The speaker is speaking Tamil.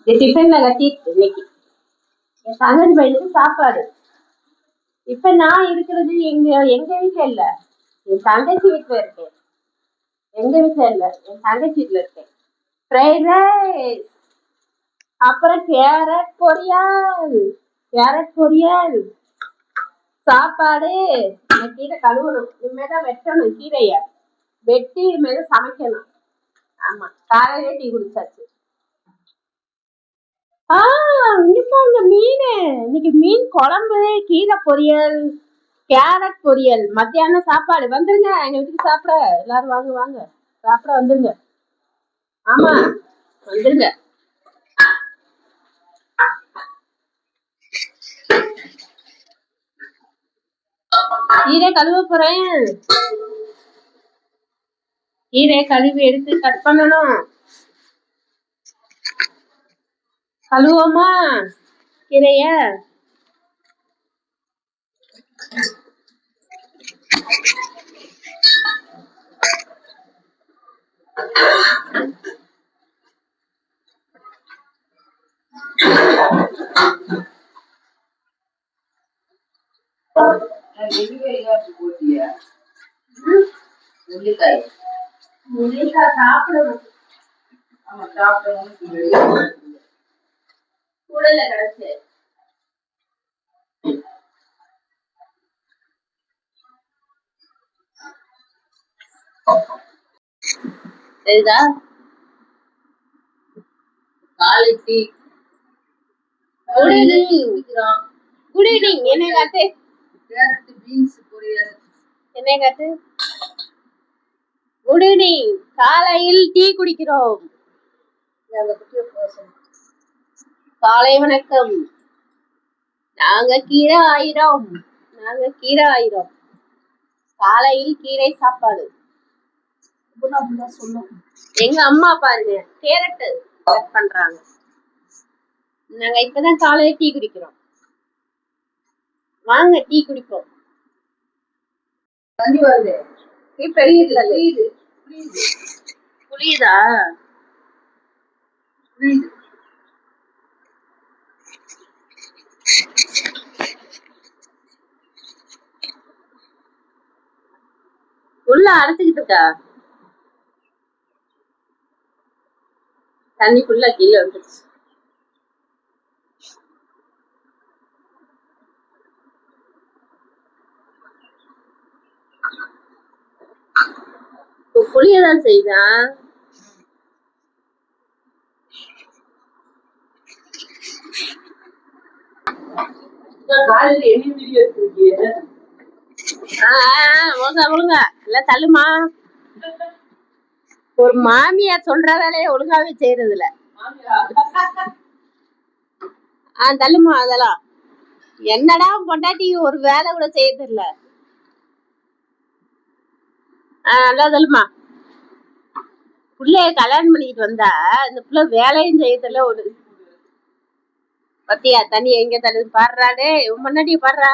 டிஃபன்ல கட்டிட்டு இன்னைக்கு என் தங்கச்சி பையனுக்கு சாப்பாடு. இப்ப நான் இருக்கிறது எங்க வீட்டுல இல்ல, என் தங்கச்சி வீட்டுல இருக்கேன். எங்க வீட்டுல இல்ல, என் தங்கச்சி வீட்டுல இருக்கேன். ஃப்ரைட் ரைஸ், அப்புறம் கேரட் பொரியல் சாப்பாடு. கீரை கழுவணும், இனிமேதான் வெட்டணும். கீரைய வெட்டி இனிமேதான் சமைக்கணும். ஆமா, காலையிலே டீ குடிச்சாச்சு. இங்க மீன், இன்னைக்கு மீன் குழம்பு, கீரை பொரியல், கேரட் பொரியல். மத்தியானம் சாப்பாடு. வந்துருங்க எங்க வீட்டுக்கு சாப்பிட, எல்லாரும் வாங்க வாங்க சாப்பிட வந்துருங்க. ஆமா வந்துருங்க. கீரை கழுவ போறேன். கீரை கழுவி எடுத்து கட் பண்ணணும். கழுவோமா கீரைய? நெல்லிக்காய் சாப்பிடணும். கூடல கிடைச்சு சரிதா? காலைக்கு குட் ஈவினிங். என்ன காட்டு? என்ன காட்டு? Good evening. காலையில் டீ குடிக்கிறோம். காலை வணக்கம். நாங்க கீரை ஆயிரம். காலையில் கீரை சாப்பாடு. எங்க அம்மா பாருங்க கேரட் கட் பண்றாங்க. நாங்க இப்பதான் காலையில டீ குடிக்கிறோம். வாங்க டீ குடிப்போம். தண்ணி வருது. புரியுதா? உள்ள அரைச்சுக்கிட்டு இருக்கா தண்ணி ஃபுல்லா கீழே வந்துருச்சு. புளியதான் செய்தான். ஒழுங்கா இல்ல தள்ளுமா. ஒரு மாமியார் சொல்ற வேலையை ஒழுங்காவே செய்யறது இல்ல. தள்ளுமா. அதெல்லாம் என்னடா பொண்டாட்டி ஒரு வேலை கூட செய்யறது இல்ல. நல்லா தள்ளுமா. பிள்ளைய கல்யாணம் பண்ணிட்டு வந்தா இந்த பிள்ளை வேலையும் செய்யறதுல ஒரு பத்தியா தண்ணி எங்க தள்ளுது பாடுறாடே. முன்னாடியே பாடுறா.